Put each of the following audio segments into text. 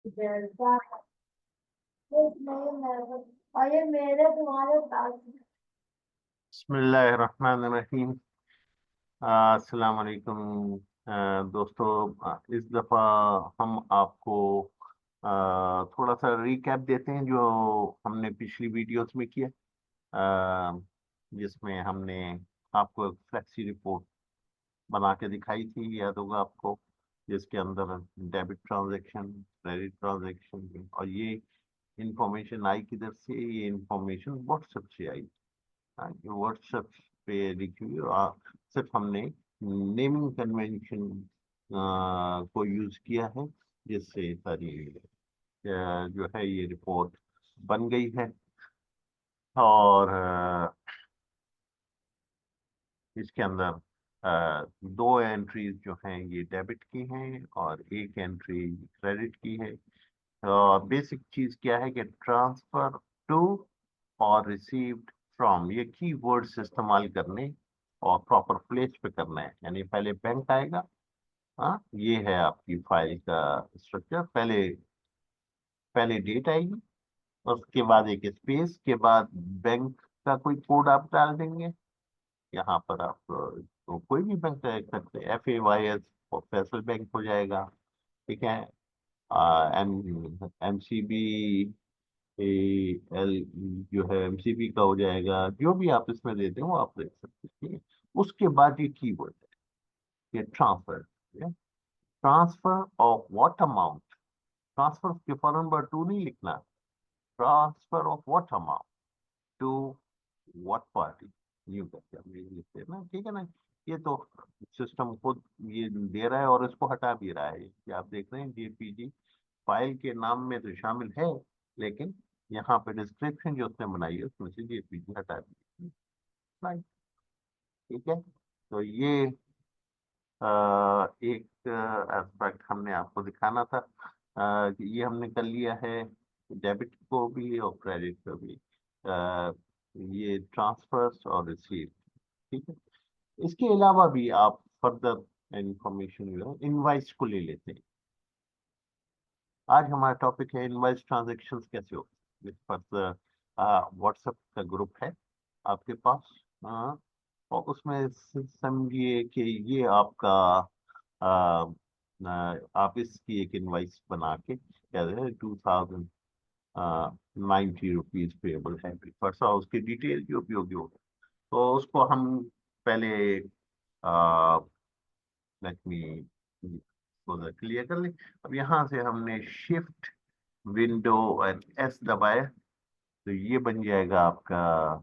और ये मेरे तुम्हारे पास। बिस्मिल्लाहिर्रहमानिर्रहीम। अस्सलाम वालेकुम। दोस्तों, इस दफ़ा हम आपको थोड़ा सा रिकैप देते हैं जो हमने पिछली वीडियोस में किया, अ, जिसमें हमने आपको एक फ्लेक्सी रिपोर्ट बना के दिखाई थी, याद होगा आपको, जिसके अंदर डेबिट ट्रांजैक्शन, क्रेडिट ट्रांजैक्शन, और ये इंफॉर्मेशन आई किधर से? ये इंफॉर्मेशन व्हाट्सएप से आई। हाँ, ये व्हाट्सएप पे लिखी हुई, और सिर्फ हमने नेमिंग कन्वेंशन को यूज किया है, जिससे सारी जो है ये रिपोर्ट बन गई है। और इसके अंदर दो एंट्रीज जो हैं ये डेबिट की हैं और एक एंट्री क्रेडिट की है। बेसिक चीज क्या है कि ट्रांसफर टू और रिसीव्ड फ्रॉम, ये की वर्ड्स इस्तेमाल करने और प्रॉपर प्लेस पे करना है। यानी पहले बैंक आएगा। हाँ, ये है आपकी फाइल का स्ट्रक्चर। पहले पहले डेट आएगी, उसके बाद एक स्पेस के बाद बैंक का कोई कोड आप डाल देंगे। यहाँ पर आप तो कोई भी बैंक रख सकते हैं, FAYS और फैसल बैंक हो जाएगा। ठीक है। MCB एल जो है MCB का हो जाएगा। जो भी आप इसमें देते हो आप देख सकते हैं। ठीक है। उसके बाद ये कीवर्ड है, ये transfer. Transfer of what amount? Transfer के फौरन नंबर टू नहीं लिखना। Transfer of what amount to what party, यूं करके हम ये लिखते हैं ना। ठीक है ना। ये तो सिस्टम खुद ये दे रहा है और इसको हटा भी रहा है, कि आप देख रहे हैं JPG फाइल के नाम में तो शामिल है, लेकिन यहाँ पे डिस्क्रिप्शन जो उसने बनाई है उसमें से JPG हटा दी। Right। ठीक है। तो ये एक एस्पेक्ट हमने आपको दिखाना था। कि ये हमने कर लिया है, डेबिट को भी और क्रेडिट को भी। ये ट्रांसफर्स और रिसीव। ठीक है। इसके अलावा भी आप फर्दर इंफॉर्मेशन जो है इनवाइस को ले लेते हैं। आज हमारा टॉपिक है इनवाइस ट्रांजैक्शंस कैसे हो। इस पर व्हाट्सएप का ग्रुप है आपके पास। और उसमें समझिए कि ये आपका आप इसकी एक इनवाइस बना के कहते हैं 2090 रुपीज पेबल है फरसा, उसकी डिटेल जो भी होगी होगी। तो उसको हम पहले लेट मी क्लियर कर लें। अब यहाँ से हमने शिफ्ट विंडो और S दबाए, तो ये बन जाएगा आपका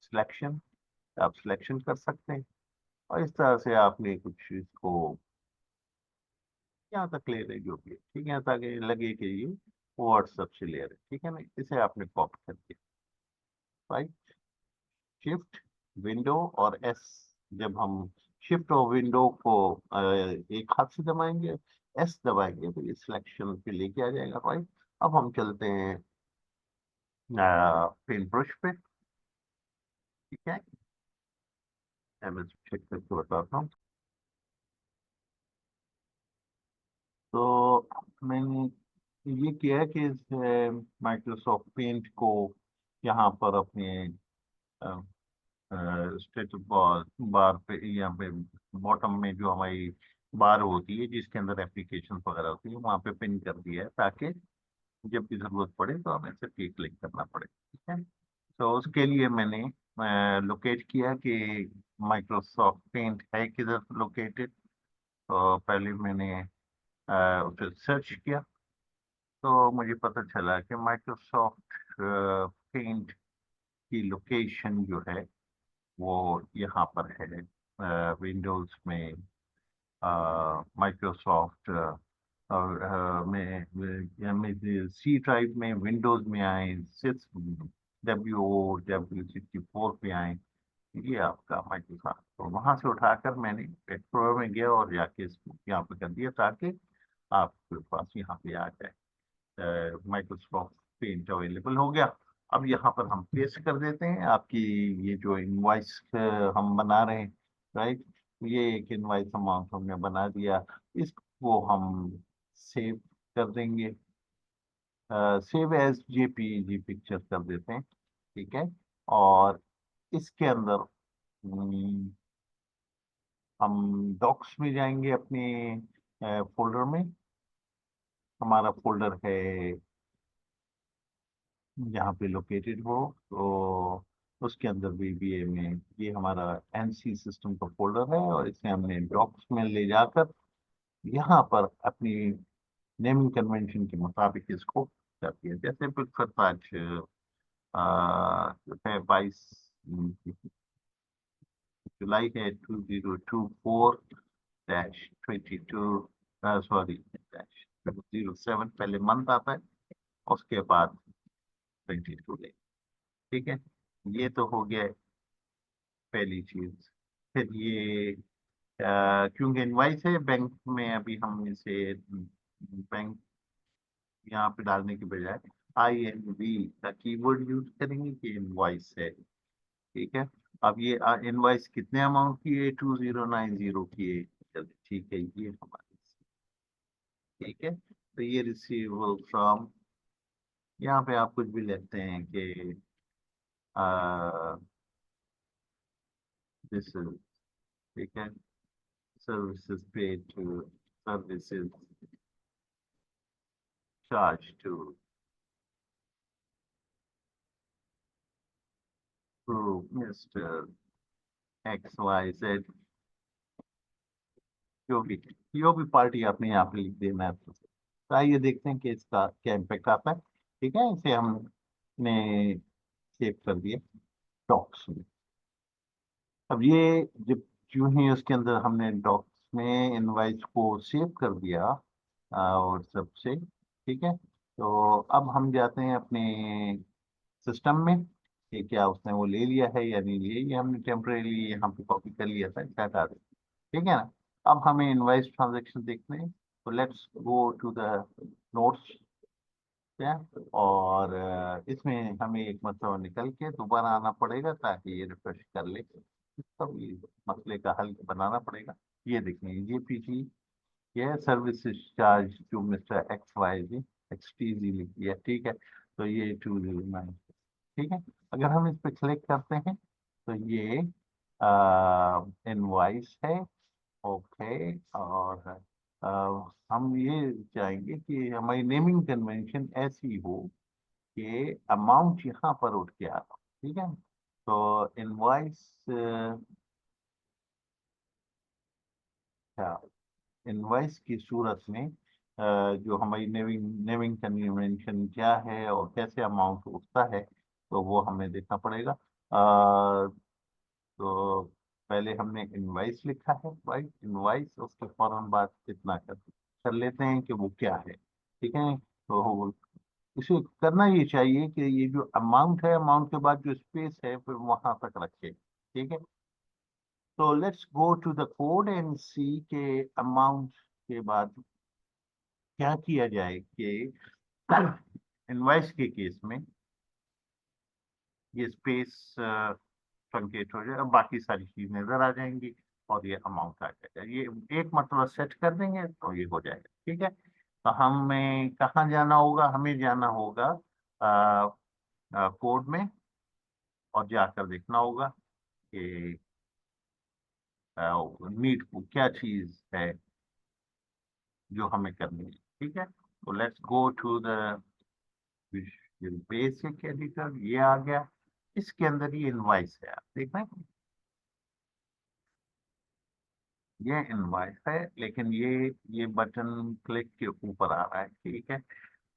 सिलेक्शन। आप सिलेक्शन कर सकते हैं, और इस तरह से आपने कुछ इसको यहाँ तक ले रहे जो भी है। ठीक है, ताकि लगे कि ये व्हाट्सएप से ले रहे। ठीक है ना। इसे आपने कॉपी कर दिया। राइट। शिफ्ट विंडो और S, जब हम शिफ्ट और विंडो को एक हाथ से दबाएंगे, S दबाएंगे, तो ये सिलेक्शन पे लेके आ जाएगा। राइट। अब हम चलते हैं पेन ब्रश पे। ठीक है। मैं चेक करके बताता हूँ। तो मैंने ये किया है कि इस माइक्रोसॉफ्ट पेंट को यहाँ पर अपने स्टेटस बार बार पे, यहाँ पे बॉटम में जो हमारी बार होती है जिसके अंदर एप्लीकेशन वगैरह होती है, वहाँ पे पिन कर दिया है, ताकि जब भी जरूरत पड़े तो हमें सिर्फ एक क्लिक करना पड़े। ठीक है। तो उसके लिए मैंने लोकेट किया कि माइक्रोसॉफ्ट पेंट है किधर लोकेटेड। तो पहले मैंने उसे सर्च किया, तो मुझे पता चला कि माइक्रोसॉफ्ट पेंट की लोकेशन जो है वो यहाँ पर है, विंडोज में, माइक्रोसॉफ्ट में सी ड्राइव में, विंडोज में आए, सिक्स W64 पे आए। ये आपका माइक्रोसॉफ्ट, तो वहां से उठाकर मैंने एक्सप्लोरर में गया और जाके इसको यहाँ पे कर दिया, ताकि आपके पास यहाँ पे आ जाए। माइक्रोसॉफ्ट पेंट अवेलेबल हो गया। अब यहाँ पर हम पेस्ट कर देते हैं आपकी ये जो इनवॉइस हम बना रहे हैं। राइट। ये एक इनवॉइस अमाउंट हमने बना दिया। इसको हम सेव कर देंगे, सेव एज जेपीईजी पिक्चर कर देते हैं, ठीक है। और इसके अंदर हम डॉक्स में जाएंगे, अपने फोल्डर में। हमारा फोल्डर है जहाँ पे लोकेटेड हो, तो उसके अंदर VBA में ये हमारा NC सिस्टम का फोल्डर है, और इसे हमने डॉक्स में ले जाकर यहाँ पर अपनी नेमिंग कन्वेंशन के मुताबिक इसको कर दिया। जैसे पिक्चर आज 22 जुलाई है, 2024-22, सॉरी 007 पहले मंथ आता है, उसके बाद 22 डे, ठीक है। ये तो हो गया पहली चीज। फिर ये क्योंकि इनवाइस है बैंक में, अभी हम इसे बैंक यहाँ पे डालने के बजाय INV का कीवर्ड यूज करेंगे कि इनवाइस है, ठीक है। अब ये इनवाइस कितने अमाउंट की है? 2090 की है। चलिए ठीक है, ये हमारी, ठीक है। तो ये रिसीवेबल फ्रॉम, यहाँ पे आप कुछ भी लेते हैं कि दिस इज, ठीक है, services paid to, services charged to Mr. XYZ, जो भी पार्टी आपने यहाँ पे लिख देना है। तो आइए देखते हैं कि इसका क्या इम्पेक्ट आता है, ठीक है। इसे हमने सेव कर दिया डॉक्स में। अब ये जब यूं ही उसके अंदर हमने डॉक्स में इनवाइस को सेव कर दिया और सबसे, ठीक है। तो अब हम जाते हैं अपने सिस्टम में कि क्या उसने वो ले लिया है या नहीं लिया। ये हमने टेम्परेली यहाँ पे कॉपी कर लिया था, इसे हटा दें, ठीक है ना। अब हमें इनवाइस ट्रांजेक्शन देखने हैं, तो let's go to the notes, क्या, और इसमें हमें एक मरतबा निकल के दोबारा आना पड़ेगा ताकि ये रिफ्रेश कर ले, तब ये मसले का हल बनाना पड़ेगा। ये देखें, ये PG, ये services charge to mister XYZ, XTZ लिख दिया, ठीक है। तो ये 209, ठीक है। अगर हम इस पर क्लिक करते हैं तो ये इनवाइस है, ओके। और हम ये चाहेंगे कि हमारी नेमिंग कन्वेंशन ऐसी हो कि अमाउंट यहाँ पर उठ के आता, ठीक है। तो इनवाइस, इनवाइस की सूरत में जो हमारी नेमिंग नेमिंग कन्वेंशन क्या है और कैसे अमाउंट उठता है, तो वो हमें देखना पड़ेगा। तो पहले हमने इनवाइस लिखा है, राइट, इनवाइस, उसके फौरन बाद कितना कर लेते हैं कि वो क्या है, ठीक है। तो इसे करना ये चाहिए कि ये जो अमाउंट है, अमाउंट के बाद जो स्पेस है फिर वहां तक रखे, ठीक है। तो let's go to the code and C के अमाउंट के बाद क्या किया जाए कि इनवाइस के केस में ये स्पेस ट्रंकेट हो जाए और बाकी सारी चीज नजर आ जाएंगी और ये अमाउंट आ जाएगा। ये एक मतलब सेट कर देंगे तो ये हो जाएगा, ठीक है। तो हमें कहाँ जाना होगा? हमें जाना होगा कोड में, और जाकर देखना होगा कि नीड को क्या चीज है जो हमें करनी है, ठीक है। तो let's go to the basic editor, ये आ गया। इसके अंदर ये इनवाइस है, आप देख रहे हैं, ये इनवाइस है, लेकिन ये बटन क्लिक के ऊपर आ रहा है, ठीक है।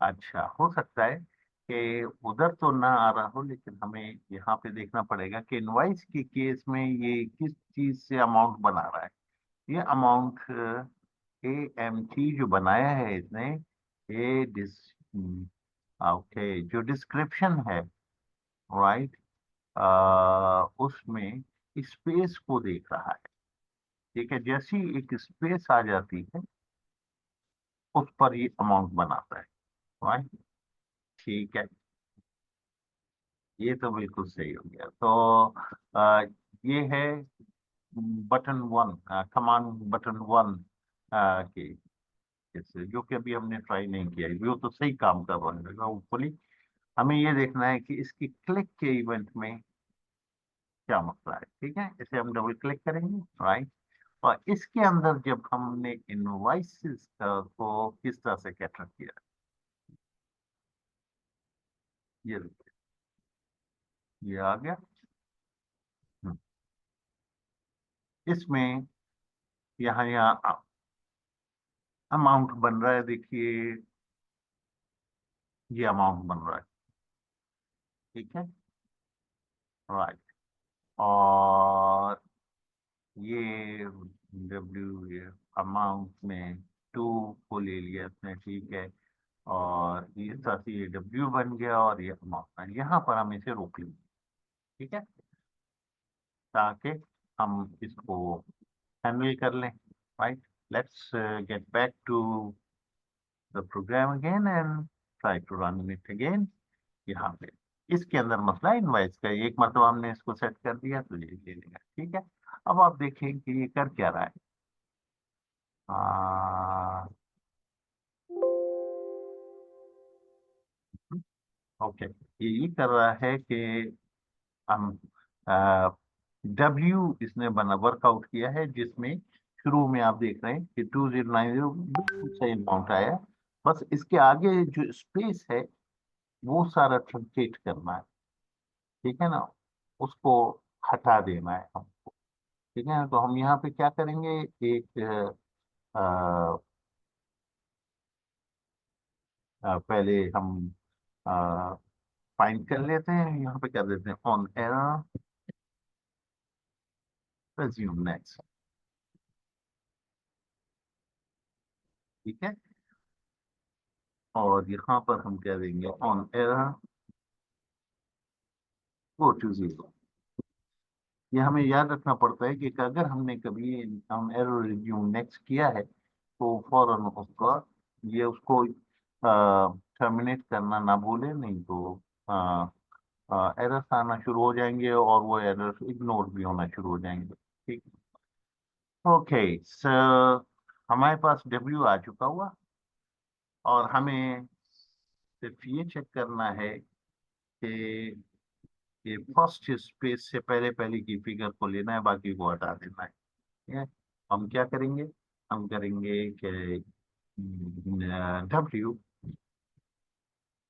अच्छा, हो सकता है कि उधर तो ना आ रहा हो, लेकिन हमें यहाँ पे देखना पड़ेगा कि इनवाइस के केस में ये किस चीज से अमाउंट बना रहा है। ये अमाउंट AMT जो बनाया है इसने, ये ओके, जो डिस्क्रिप्शन है, राइट, उसमें स्पेस को देख रहा है, ठीक है। जैसी एक स्पेस आ जाती है उस पर ये अमाउंट बनाता है, राइट, ठीक है। ये तो बिल्कुल सही हो गया। तो ये है बटन 1, कमांड बटन 1 की, जैसे जो कि अभी हमने ट्राई नहीं किया है, वो तो सही काम कर रहा है होपफुली। हमें ये देखना है कि इसकी क्लिक के इवेंट में क्या मसला है। ठीक है, इसे हम डबल क्लिक करेंगे, राइट। और इसके अंदर जब हमने इनवॉइसेस को किस तरह से कैटर किया, ये देखिए, ये आ गया। हम्म, इसमें यहाँ यहाँ अमाउंट बन रहा है, देखिए ये अमाउंट बन रहा है। ठीक है, राइट। और ये डब्ल्यू, ये अमाउंट में टू को ले लिया इसने, ठीक है। और ये साथ ही ये डब्ल्यू बन गया और ये अमाउंट, यहाँ पर हम इसे रोक लेंगे। ठीक है, ताकि हम इसको हैंडल कर लें, right. Let's get back to the program again and try to run it again. यहाँ पे इसके अंदर मसला इनवाइस का, एक मतलब हमने इसको सेट कर दिया तो ये ले लेगा। ठीक है, अब आप देखें कि ये कर क्या रहा है। ओके, ये कर रहा है कि हम डब्ल्यू इसने बना वर्कआउट किया है, जिसमें शुरू में आप देख रहे हैं कि 2090 बिल्कुल सही अमाउंट आया। बस इसके आगे जो स्पेस है वो सारा ट्रंकेट करना है। ठीक है ना, उसको हटा देना है हमको। ठीक है, तो हम यहाँ पे क्या करेंगे, एक पहले हम फाइंड कर लेते हैं, यहाँ पे कर देते हैं ऑन एरर, resume नेक्स्ट। ठीक है, और यहाँ पर हम कह देंगे on error go to zero. ये हमें याद रखना पड़ता है कि अगर हमने कभी ऑन एरर रिज्यूम नेक्स्ट किया है तो फौरन उसका, ये उसको टर्मिनेट करना ना भूले, नहीं तो एरर्स आना शुरू हो जाएंगे और वो एरर्स इग्नोर भी होना शुरू हो जाएंगे। ठीक, ओके सो हमारे पास डब्ल्यू आ चुका हुआ, और हमें सिर्फ ये चेक करना है कि ये फर्स्ट स्पेस से पहले पहले की फिगर को लेना है, बाकी को हटा देना है। ठीक है, हम क्या करेंगे, हम करेंगे कि W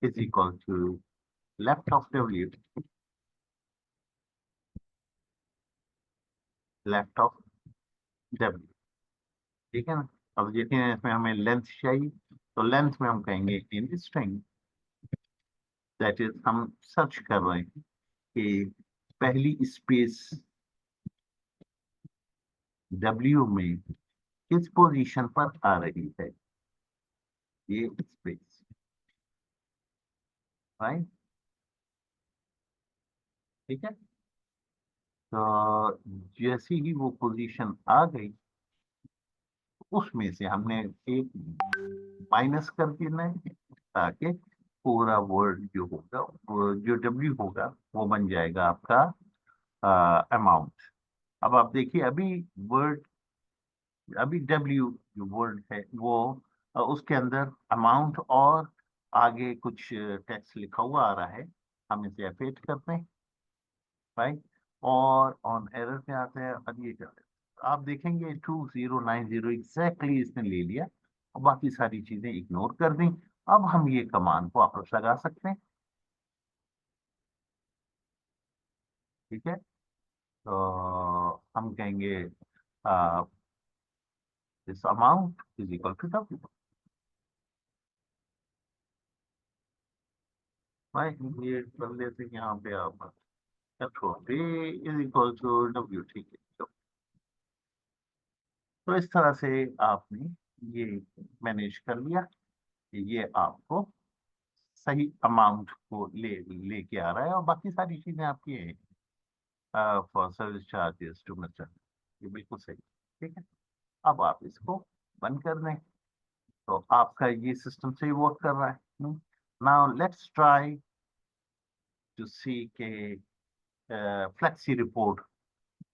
is equal to left of W, left of W. ठीक है ना, अब देखते हैं इसमें हमें लेंथ चाहिए, तो लेंथ में हम कहेंगे इन स्ट्रिंग, दैट इज हम सर्च कर रहे हैं कि पहली स्पेस डब्ल्यू में किस पोजीशन पर आ रही है ये स्पेस, राइट। ठीक है, तो जैसे ही वो पोजीशन आ गई, उसमें से हमने एक माइनस कर देना है, ताकि पूरा वर्ड जो होगा, जो डब्ल्यू होगा वो बन जाएगा आपका अमाउंट। अब आप देखिए, वर्ड अभी डब्ल्यू जो वर्ड है वो उसके अंदर अमाउंट और आगे कुछ टेक्स्ट लिखा हुआ आ रहा है। हम इसे एफेट करते हैं, राइट। और ऑन एरर पे आते हैं, अब ये करते हैं, आप देखेंगे 2090 एग्जैक्टली इसने ले लिया, और बाकी सारी चीजें इग्नोर कर दी। अब हम ये कमांड को वापस लगा सकते हैं। ठीक है, तो हम कहेंगे this amount is equal to W, right. ये कर लेते हैं यहाँ पे आप, छोटे इज इक्वल टू डब्ल्यू। ठीक है, तो इस तरह से आपने ये मैनेज कर लिया कि ये आपको सही अमाउंट को लेके आ रहा है, और बाकी सारी चीजें आपकी हैं, for service charges to mister, ये बिल्कुल सही। ठीक है, अब आप इसको बंद कर दें, तो आपका ये सिस्टम से वर्क कर रहा है। नाउ लेट्स ट्राई टू सी के फ्लेक्सी रिपोर्ट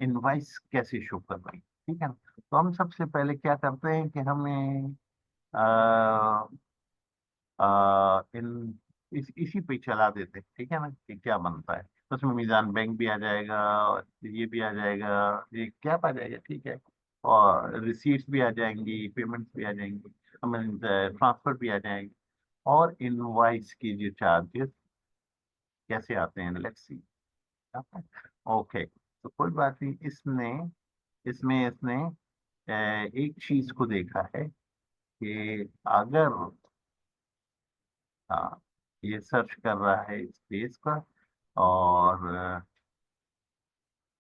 इनवाइस कैसे शो कर रही है। ठीक है ना, तो हम सबसे पहले क्या करते हैं कि हमें इन इसी पे चला देते हैं, ठीक है ना, कि क्या बनता है। तो उसमें मीज़ान बैंक भी आ जाएगा, और ये भी आ जाएगा, ये क्या आ जाएगा, ठीक है। और रिसीट्स भी आ जाएंगी, पेमेंट्स भी आ जाएंगी, ट्रांसफर भी आ जाएंगे। और इनवॉइस की जो चार्जेस कैसे आते हैं, लेट्स सी। ओके, तो कोई बात नहीं, इसमें इसने एक चीज को देखा है कि अगर, हाँ, ये सर्च कर रहा है इस पेज पर, और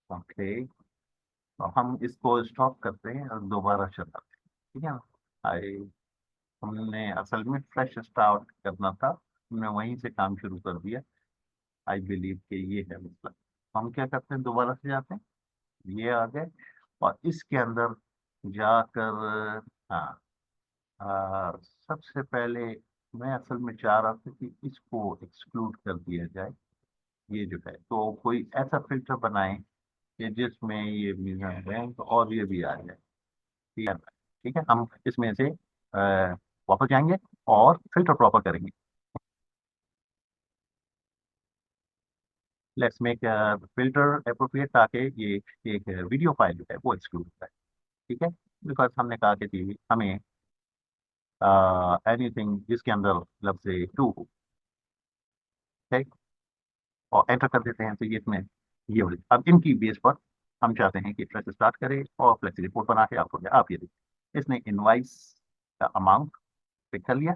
ओके, तो हम इसको स्टॉप करते हैं और दोबारा चलाते हैं, ठीक है ना। आई हमने असल में फ्रेश स्टार्ट करना था, हमने वहीं से काम शुरू कर दिया। आई बिलीव कि ये है मतलब। हम क्या करते हैं, दोबारा से जाते हैं, ये आ गए, और इसके अंदर जाकर, हाँ, सबसे पहले मैं असल में चाह रहा था कि इसको एक्सक्लूड कर दिया जाए, ये जो है, तो कोई ऐसा फिल्टर बनाए कि जिसमें ये मीज़ान बैंक और ये भी आ जाए, ठीक है। ठीक है, हम इसमें से वापस जाएंगे और फिल्टर प्रॉपर करेंगे। लेट्स मेक फिल्टर अप्रोप्रिएट, ताकि ये एक वीडियो फाइल जो है वो एक्सक्लूड होता है, ठीक है। बिकॉज हमने कहा कि थी हमें एनीथिंग जिसके अंदर मतलब से टू हो, ठीक, और एंटर कर देते हैं, तो ये इसमें ये हो अब इनकी बेस पर हम चाहते हैं कि फ्रेश स्टार्ट करें और फ्लेक्सी रिपोर्ट बना के आपको आप ये देखिए, इसने इनवाइस का अमाउंट पिक कर लिया,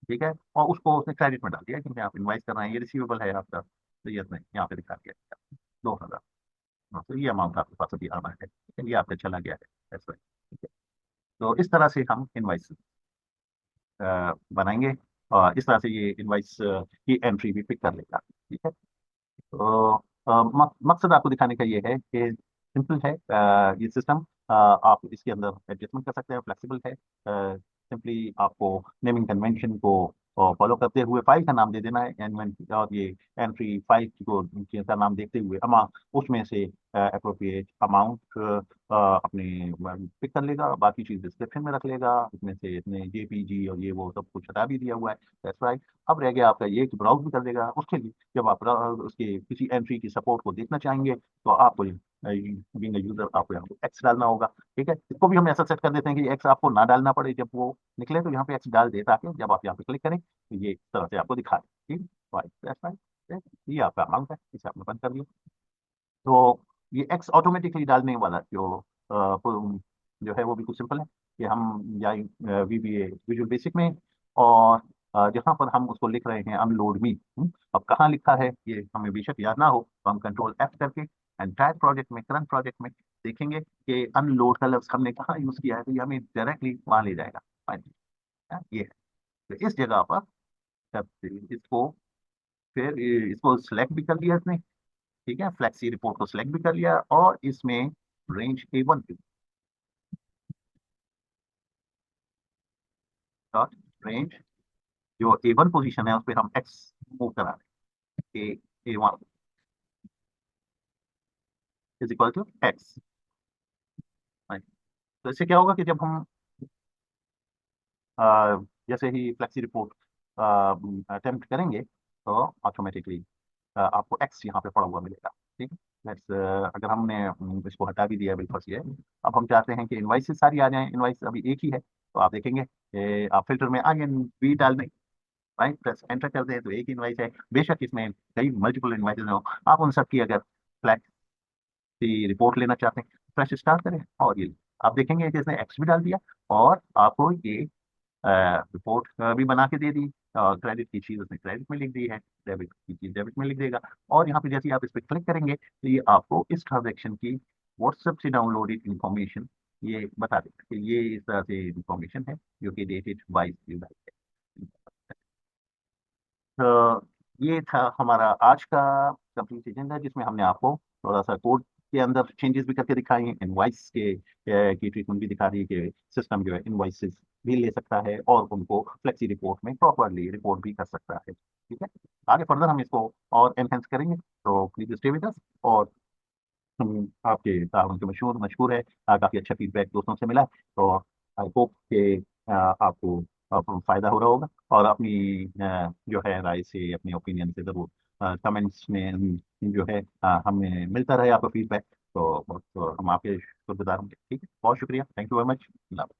ठीक है, और उसको उसने क्रेडिट में डाल दिया, क्योंकि आप इनवाइस कर रहे हैं, ये रिसीवेबल है आपका, तो ये इसने यहाँ पे दिखा दिया 2,000। हाँ, तो ये अमाउंट आपके पास अभी आ रहा है, ठीक है, ये आपका चला गया है, ऐसा है, ठीक है। तो इस तरह से हम इनवाइस बनाएंगे, और इस तरह से ये इनवाइस की एंट्री भी पिक कर लेगा, ठीक है। तो मकसद आपको दिखाने का ये है कि सिंपल है ये सिस्टम, आप इसके अंदर एडजस्टमेंट कर सकते हैं, फ्लेक्सिबल है। सिंपली आपको नेमिंग कन्वेंशन को फॉलो करते हुए फाइल का नाम दे देना है, और ये एंट्री फाइल को का नाम देखते हुए अमाउंट, उसमें से अप्रोप्रिएट अमाउंट अपने पिक कर लेगा, बाकी चीज डिस्क्रिप्शन में रख लेगा, इसमें से इसने जेपीजी और ये वो सब कुछ हटा भी दिया हुआ है, दैट्स राइट। अब रह गया आपका ये कि ब्राउज भी कर देगा, उसके लिए जब आप उसके किसी एंट्री की सपोर्ट को देखना चाहेंगे, तो आपको बीइंग यूजर आपको यहाँ पे एक्स डालना होगा, ठीक है। इसको भी हम ऐसा सेट कर देते हैं कि एक्स आपको ना डालना पड़े, जब वो निकले तो यहाँ पे एक्स डाल दे, ताकि जब आप यहाँ पे क्लिक करें तो ये इस तरह से आपको दिखा दे, ठीक, right? ये आपका अमाउंट है, इसे आपने बंद कर दिया। तो ये एक्स ऑटोमेटिकली डालने वाला जो है वो बिल्कुल सिंपल है, कि हम जाए वीबीए विजुअल बेसिक में, और जहाँ पर हम उसको लिख रहे हैं अनलोड मी, अब कहाँ लिखा है ये हमें बेशक याद ना हो, तो हम कंट्रोल एफ करके एंटायर प्रोजेक्ट में, करंट प्रोजेक्ट में देखेंगे कि अनलोड का लफ्ज हमने कहाँ यूज किया है, तो ये हमें डायरेक्टली वहाँ ले जाएगा। Fine, ये है। तो इस जगह पर इसको फिर इसको सिलेक्ट भी कर लिया इसने, ठीक है, फ्लेक्सी रिपोर्ट को सिलेक्ट भी कर लिया, और इसमें रेंज A1 डॉट रेंज, जो A1 पोजीशन है उस पर हम एक्स मूव करा रहे हैं, A1 is equal to x. तो इससे क्या होगा कि जब हम जैसे ही फ्लेक्सी रिपोर्ट अटेम्प्ट करेंगे, तो ऑटोमेटिकली आपको एक्स यहाँ पे पड़ा हुआ मिलेगा, ठीक है। अगर हमने इसको हटा भी दिया बिल्कुल ये, अब हम चाहते हैं कि इनवाइसेस सारी आ जाएं, इनवाइस अभी एक ही है, तो आप देखेंगे आप फिल्टर में आगे बी डाल दें, राइट, प्रेस एंटर कर दें, तो एक इनवाइस है, बेशक इसमें कई मल्टीपल इनवाइसेस हो, आप उन सब की अगर फ्लैक्सी रिपोर्ट लेना चाहते हैं, फ्रेश स्टार्ट करें, और ये आप देखेंगे कि इसने एक्स भी डाल दिया, और आपको ये रिपोर्ट भी बना के दे दी, क्रेडिट की चीज उसने क्रेडिट में लिख दी है, डेबिट की चीज डेबिट में लिख देगा। और यहाँ पे जैसे ही आप इस पर क्लिक करेंगे, तो ये आपको इस ट्रांजेक्शन की व्हाट्सएप से डाउनलोडेड इंफॉर्मेशन ये बता देगा कि ये इस तरह से इंफॉर्मेशन है, जो कि डेटेड 22 जुलाई है। तो ये था हमारा आज का कंप्लीट एजेंडा, जिसमें हमने आपको थोड़ा सा कोड के अंदर चेंजेस भी करके दिखाई हैं, इनवाइस के की ट्रीटमेंट भी दिखा दी कि सिस्टम जो है इनवाइसेस भी ले सकता है, और उनको फ्लेक्सी रिपोर्ट में प्रॉपरली रिपोर्ट भी कर सकता है, ठीक है। आगे फर्दर हम इसको और एनहेंस करेंगे, तो प्लीज स्टे विद अस। और आपके ताउन के मशहूर मशहूर है, काफ़ी अच्छा फीडबैक दोस्तों से मिला है, तो आई होप कि आपको फायदा हो रहा होगा। और अपनी जो है राय से, अपनी ओपिनियन से ज़रूर कमेंट्स में जो है हमें मिलता रहे आपका फीडबैक। तो बहुत हम आपके शुक्रगुजार होंगे। ठीक है, बहुत शुक्रिया, थैंक यू वेरी मच।